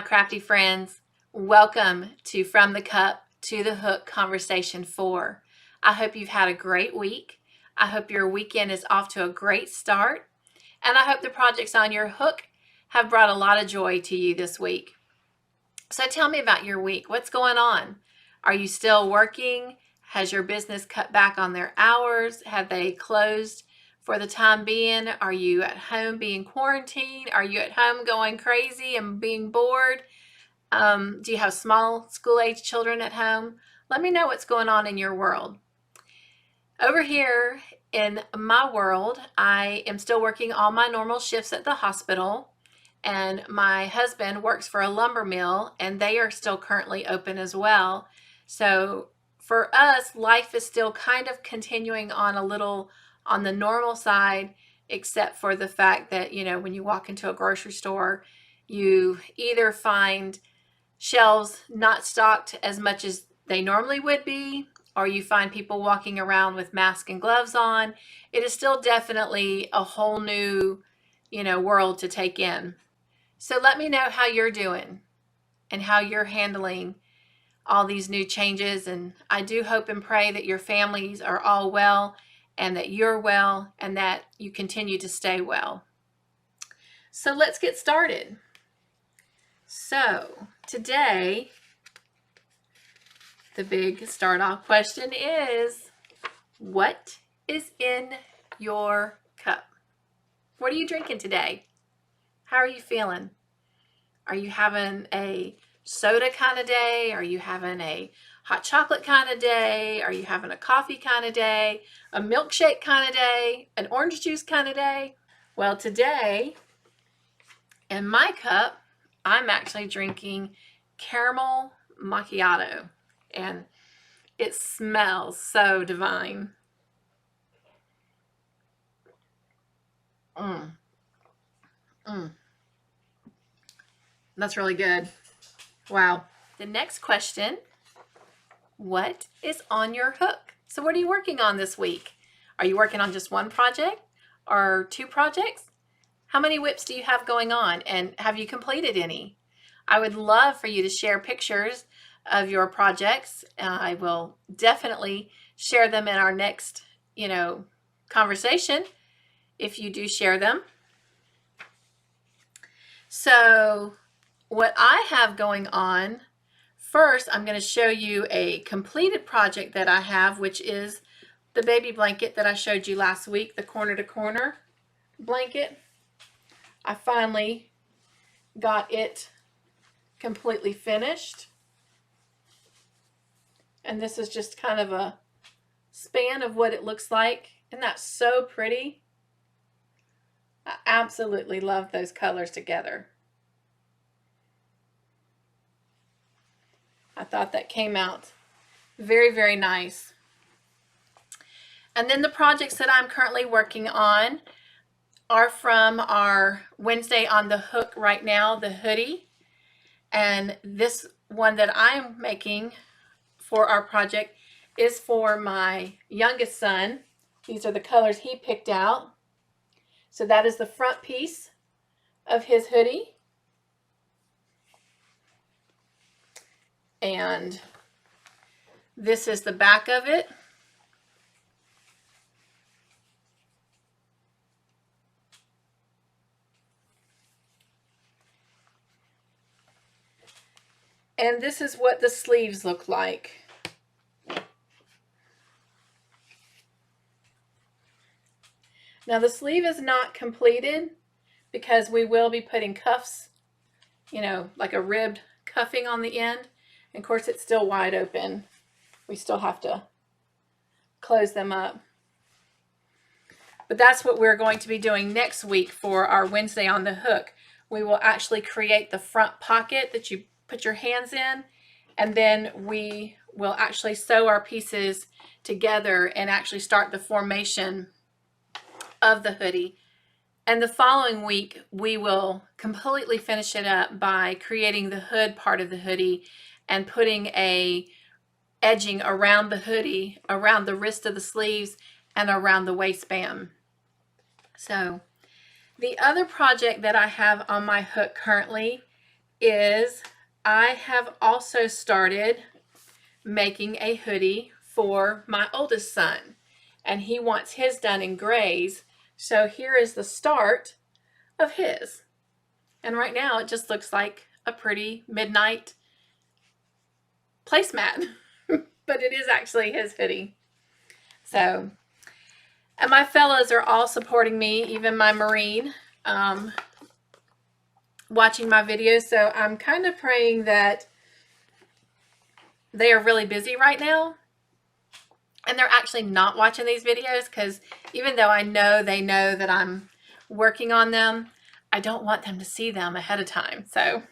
crafty friends. Welcome to From the Cup to the Hook Conversation 4. I hope you've had a great week. I hope your weekend is off to a great start. And I hope the projects on your hook have brought a lot of joy to you this week. So tell me about your week. What's going on? Are you still working? Has your business cut back on their hours? Have they closed for the time being? Are you at home being quarantined? Are you at home going crazy and being bored? Do you have small school-age children at home? Let me know what's going on in your world. Over here in my world, I am still working all my normal shifts at the hospital, and my husband works for a lumber mill, and they are still currently open as well. So for us, life is still kind of continuing on a little on the normal side, except for the fact that, when you walk into a grocery store, you either find shelves not stocked as much as they normally would be, or you find people walking around with masks and gloves on. It is still definitely a whole new, world to take in. So let me know how you're doing and how you're handling all these new changes. And I do hope and pray that your families are all well and that you're well and that you continue to stay well. So let's get started. So today, the big start off question is, what is in your cup? What are you drinking today? How are you feeling? Are you having a soda kind of day? Are you having a hot chocolate kind of day? Are you having a coffee kind of day? A milkshake kind of day? An orange juice kind of day? Well, today in my cup, I'm actually drinking caramel macchiato, and it smells so divine. That's really good. Wow. The next question, what is on your hook? So what are you working on this week? Are you working on just one project or two projects? How many whips do you have going on, and have you completed any? I would love for you to share pictures of your projects. I will definitely share them in our next, conversation if you do share them. So what I have going on, first I'm going to show you a completed project that I have, which is the baby blanket that I showed you last week, the corner to corner blanket. I finally got it completely finished. And this is just kind of a span of what it looks like. Isn't that so pretty? I absolutely love those colors together. I thought that came out very, very nice. And then the projects that I'm currently working on are from our Wednesday on the Hook right now, the hoodie. And this one that I'm making for our project is for my youngest son. These are the colors he picked out. So that is the front piece of his hoodie. And this is the back of it. And this is what the sleeves look like. Now the sleeve is not completed because we will be putting cuffs, like a ribbed cuffing on the end. And of course it's still wide open. We still have to close them up. But that's what we're going to be doing next week for our Wednesday on the Hook. We will actually create the front pocket that you put your hands in, and then we will actually sew our pieces together and actually start the formation of the hoodie. And the following week, we will completely finish it up by creating the hood part of the hoodie and putting a edging around the hoodie, around the wrist of the sleeves, and around the waistband. So the other project that I have on my hook currently is I have also started making a hoodie for my oldest son, and he wants his done in grays. So here is the start of his. And right now it just looks like a pretty midnight placemat, but it is actually his hoodie. So, and my fellows are all supporting me, even my Marine, watching my videos. So I'm kind of praying that they are really busy right now and they're actually not watching these videos, because even though I know they know that I'm working on them, I don't want them to see them ahead of time. So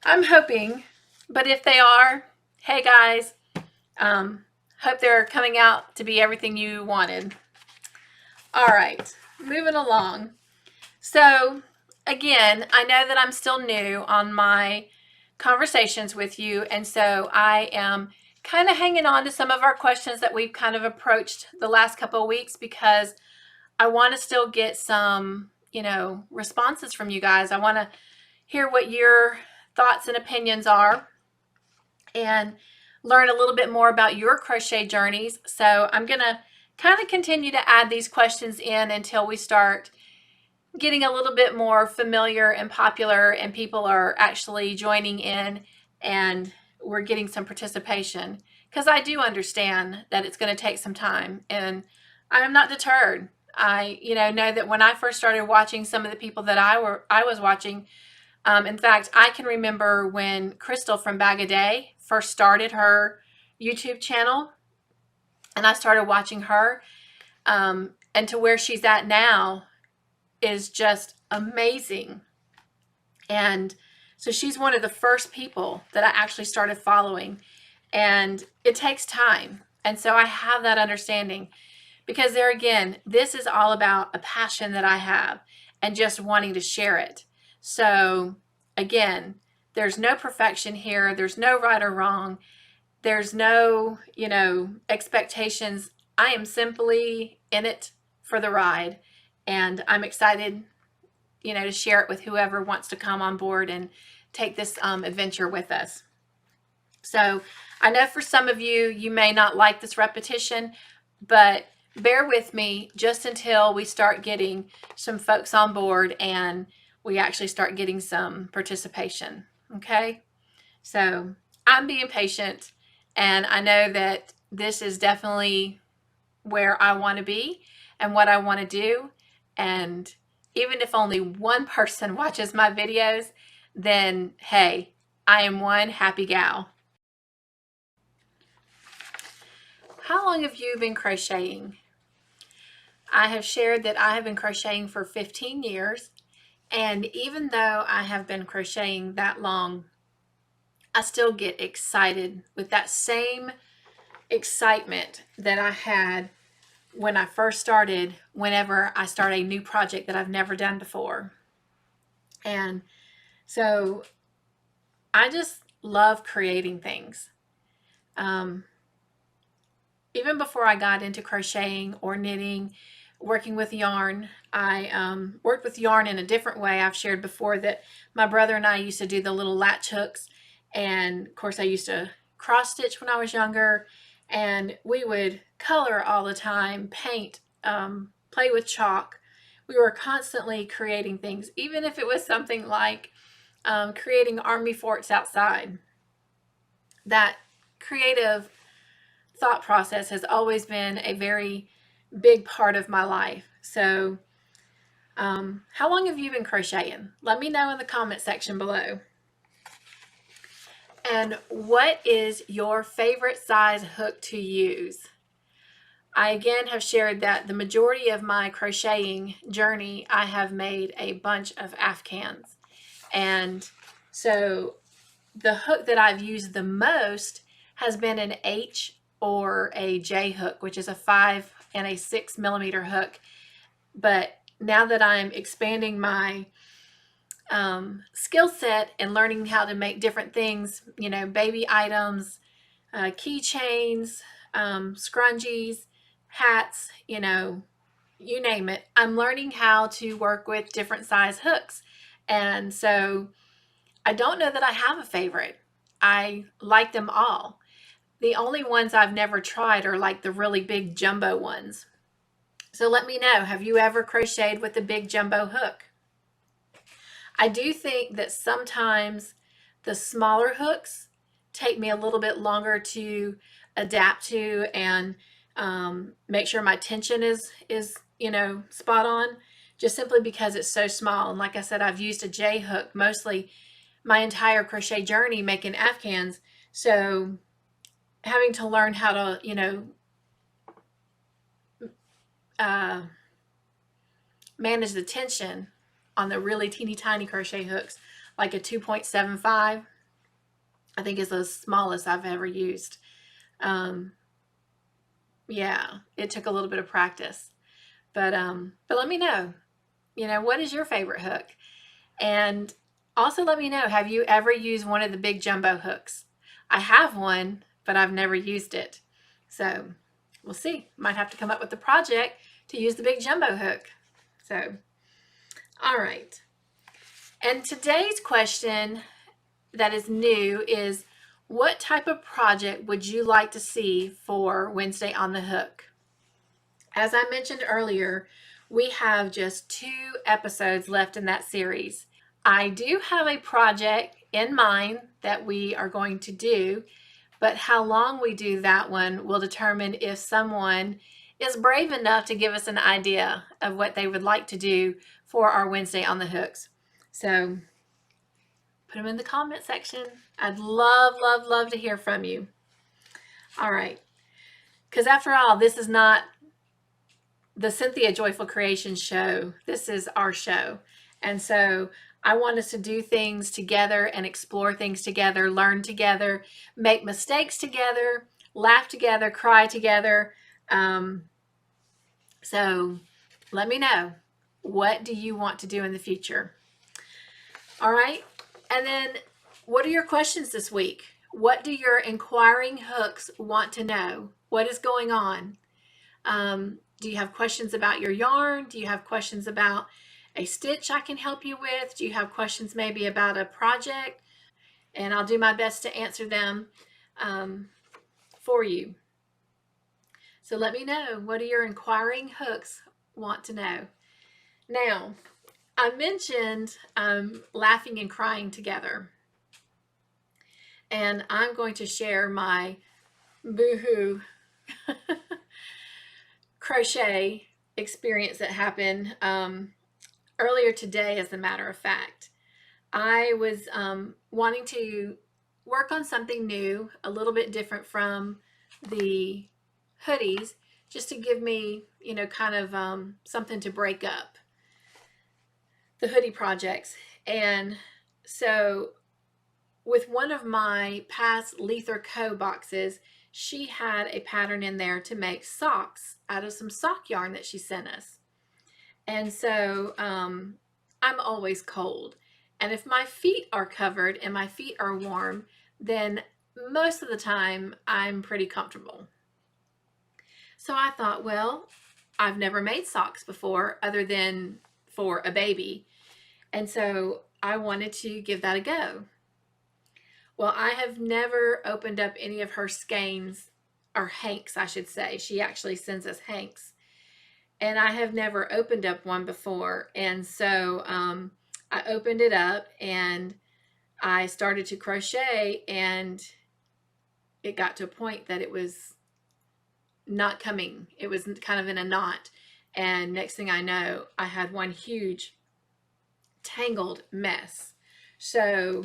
I'm hoping, but if they are, hey guys, hope they're coming out to be everything you wanted. All right, moving along. So again, I know that I'm still new on my conversations with you, and so I am kind of hanging on to some of our questions that we've kind of approached the last couple of weeks, because I want to still get some, responses from you guys. I want to hear what your thoughts and opinions are and learn a little bit more about your crochet journeys. So I'm going to kind of continue to add these questions in until we start getting a little bit more familiar and popular, and people are actually joining in and we're getting some participation, because I do understand that it's going to take some time, and I am not deterred. I know that when I first started watching some of the people that I was watching, in fact, I can remember when Crystal from Bag a Day first started her YouTube channel, and I started watching her, and to where she's at now is just amazing. And so she's one of the first people that I actually started following, and it takes time. And so I have that understanding, because there again, this is all about a passion that I have and just wanting to share it. So again, there's no perfection here. There's no right or wrong. There's no, expectations. I am simply in it for the ride, and I'm excited, to share it with whoever wants to come on board and take this adventure with us. So I know for some of you, you may not like this repetition, but bear with me just until we start getting some folks on board and we actually start getting some participation. Okay. So I'm being patient, and I know that this is definitely where I want to be and what I want to do. And even if only one person watches my videos, then hey, I am one happy gal. How long have you been crocheting? I have shared that I have been crocheting for 15 years. And even though I have been crocheting that long, I still get excited with that same excitement that I had when I first started, whenever I start a new project that I've never done before. And so I just love creating things. Even before I got into crocheting or knitting, working with yarn, I worked with yarn in a different way. I've shared before that my brother and I used to do the little latch hooks, and of course I used to cross stitch when I was younger, and we would color all the time, paint, play with chalk. We were constantly creating things, even if it was something like creating army forts outside. That creative thought process has always been a very big part of my life. So how long have you been crocheting? Let me know in the comment section below. And what is your favorite size hook to use? I again have shared that the majority of my crocheting journey, I have made a bunch of Afghans. And so the hook that I've used the most has been an H or a J hook, which is a 5 and a 6 millimeter hook. But now that I'm expanding my skill set and learning how to make different things, baby items, keychains, scrunchies, hats, you name it, I'm learning how to work with different size hooks. And so I don't know that I have a favorite. I like them all. The only ones I've never tried are like the really big jumbo ones. So let me know, have you ever crocheted with a big jumbo hook? I do think that sometimes the smaller hooks take me a little bit longer to adapt to and make sure my tension is spot on, just simply because it's so small. And like I said, I've used a J hook mostly my entire crochet journey making Afghans. So having to learn how to, uh, manage the tension on the really teeny tiny crochet hooks, like a 2.75, I think is the smallest I've ever used. Yeah, it took a little bit of practice, but let me know, what is your favorite hook? And also let me know, have you ever used one of the big jumbo hooks? I have one, but I've never used it. So we'll see. Might have to come up with a project to use the big jumbo hook. So, all right. And today's question that is new is, what type of project would you like to see for Wednesday on the Hook? As I mentioned earlier, we have just 2 episodes left in that series. I do have a project in mind that we are going to do, but how long we do that one will determine if someone is brave enough to give us an idea of what they would like to do for our Wednesday on the Hooks. So put them in the comment section. I'd love, love, love to hear from you. All right. Because after all, this is not the Cynthia Joyful Creation show. This is our show. And so I want us to do things together and explore things together, learn together, make mistakes together, laugh together, cry together. So let me know, what do you want to do in the future? All right. And then what are your questions this week? What do your inquiring hooks want to know? What is going on? Do you have questions about your yarn? Do you have questions about a stitch I can help you with? Do you have questions maybe about a project? And I'll do my best to answer them for you. So let me know, what do your inquiring hooks want to know? Now, I mentioned laughing and crying together. And I'm going to share my boohoo crochet experience that happened earlier today, as a matter of fact. I was wanting to work on something new, a little bit different from the hoodies, just to give me, kind of something to break up the hoodie projects. And so with one of my past Lether Co boxes, she had a pattern in there to make socks out of some sock yarn that she sent us. And so I'm always cold. And if my feet are covered and my feet are warm, then most of the time I'm pretty comfortable. So I thought, well, I've never made socks before other than for a baby. And so I wanted to give that a go. Well, I have never opened up any of her skeins, or hanks, I should say. She actually sends us hanks. And I have never opened up one before. And so I opened it up and I started to crochet, and it got to a point that it was not coming. It was kind of in a knot. And next thing I know, I had one huge tangled mess. So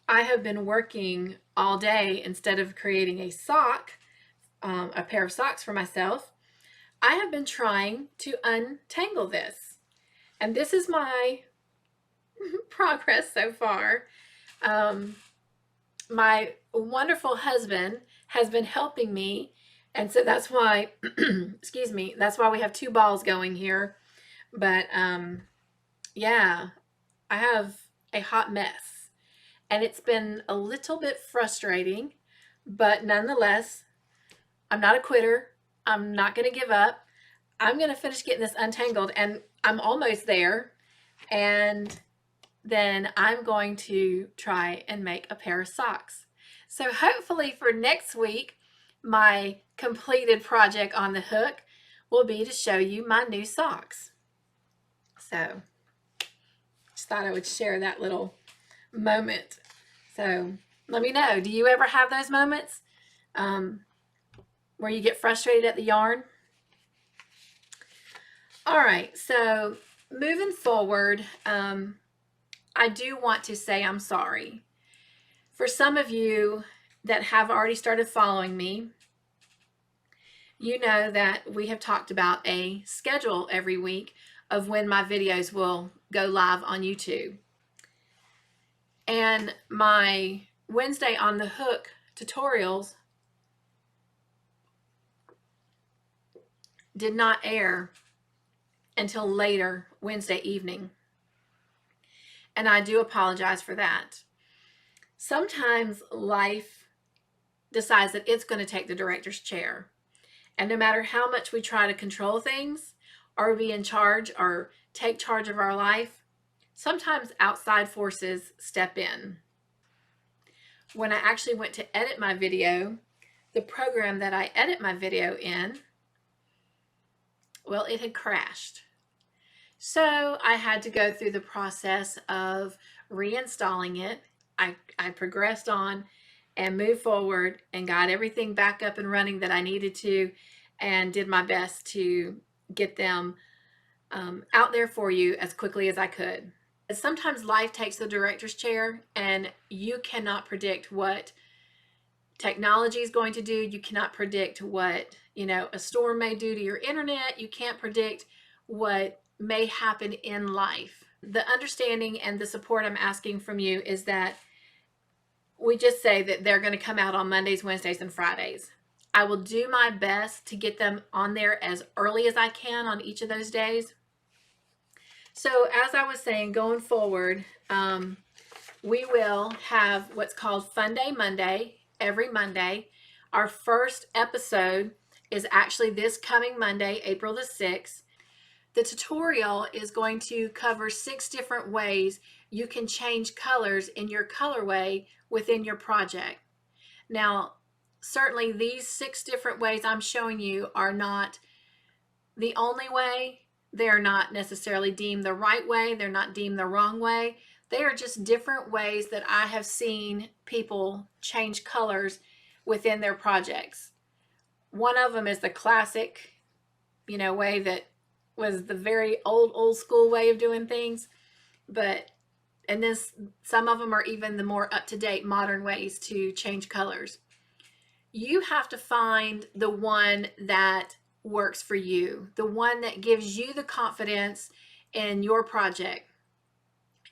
I have been working all day. Instead of creating a sock, a pair of socks for myself, I have been trying to untangle this. And this is my progress so far. My wonderful husband has been helping me. And so that's why, excuse me, that's why we have 2 balls going here. But yeah, I have a hot mess. And it's been a little bit frustrating, but nonetheless, I'm not a quitter. I'm not going to give up. I'm going to finish getting this untangled, and I'm almost there. And then I'm going to try and make a pair of socks. So hopefully for next week, my completed project on the hook will be to show you my new socks. So just thought I would share that little moment. So let me know, do you ever have those moments where you get frustrated at the yarn? All right, so moving forward, I do want to say I'm sorry. For some of you that have already started following me, you know that we have talked about a schedule every week of when my videos will go live on YouTube. And my Wednesday on the hook tutorials did not air until later Wednesday evening. And I do apologize for that. Sometimes life decides that it's going to take the director's chair. And no matter how much we try to control things or be in charge or take charge of our life, sometimes outside forces step in. When I actually went to edit my video, the program that I edit my video in, well, it had crashed. So I had to go through the process of reinstalling it. I progressed on and moved forward and got everything back up and running that I needed to, and did my best to get them out there for you as quickly as I could. Sometimes life takes the director's chair and you cannot predict what technology is going to do. You cannot predict what, a storm may do to your internet. You can't predict what may happen in life. The understanding and the support I'm asking from you is that we just say that they're going to come out on Mondays, Wednesdays, and Fridays. I will do my best to get them on there as early as I can on each of those days. So as I was saying, going forward, we will have what's called Fun Day Monday every Monday. Our first episode is actually this coming Monday, April the 6th. The tutorial is going to cover 6 different ways you can change colors in your colorway within your project. Now, certainly these 6 different ways I'm showing you are not the only way. They're not necessarily deemed the right way. They're not deemed the wrong way. They are just different ways that I have seen people change colors within their projects. One of them is the classic, way that was the very old school way of doing things. And then some of them are even the more up-to-date modern ways to change colors. You have to find the one that works for you, the one that gives you the confidence in your project,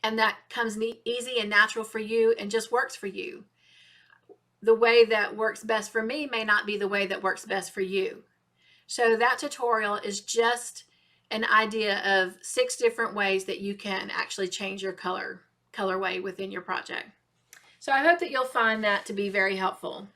and that comes easy and natural for you and just works for you. The way that works best for me may not be the way that works best for you. So that tutorial is just an idea of 6 different ways that you can actually change your colorway within your project. So I hope that you'll find that to be very helpful.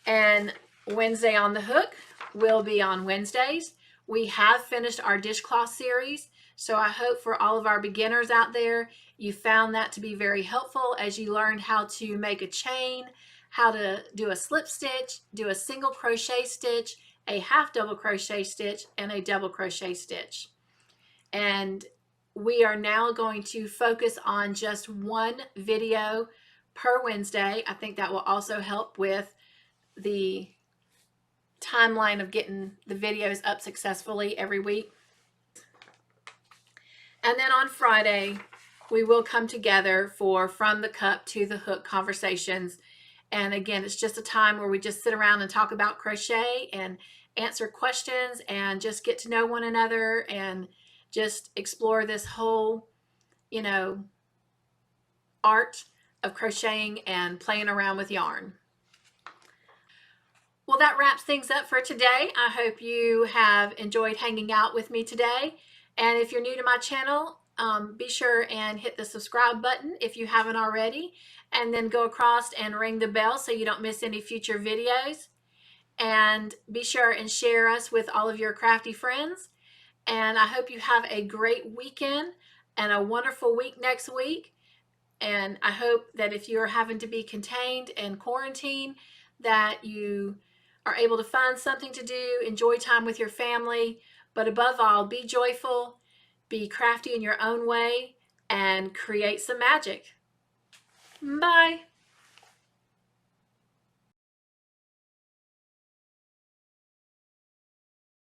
And Wednesday on the Hook will be on Wednesdays. We have finished our dishcloth series, so I hope for all of our beginners out there, you found that to be very helpful as you learned how to make a chain, how to do a slip stitch, do a single crochet stitch, a half double crochet stitch, and a double crochet stitch. And we are now going to focus on just one video per Wednesday. I think that will also help with the timeline of getting the videos up successfully every week. And then on Friday, we will come together for From the Cup to the Hook conversations. And again, it's just a time where we just sit around and talk about crochet and answer questions and just get to know one another and just explore this whole, art of crocheting and playing around with yarn. Well, that wraps things up for today. I hope you have enjoyed hanging out with me today. And if you're new to my channel, be sure and hit the subscribe button if you haven't already, and then go across and ring the bell so you don't miss any future videos. And be sure and share us with all of your crafty friends. And I hope you have a great weekend. and a wonderful week next week. And I hope that if you're having to be contained and quarantined, that you are able to find something to do, enjoy time with your family, but above all, be joyful, be crafty in your own way, and create some magic. Bye.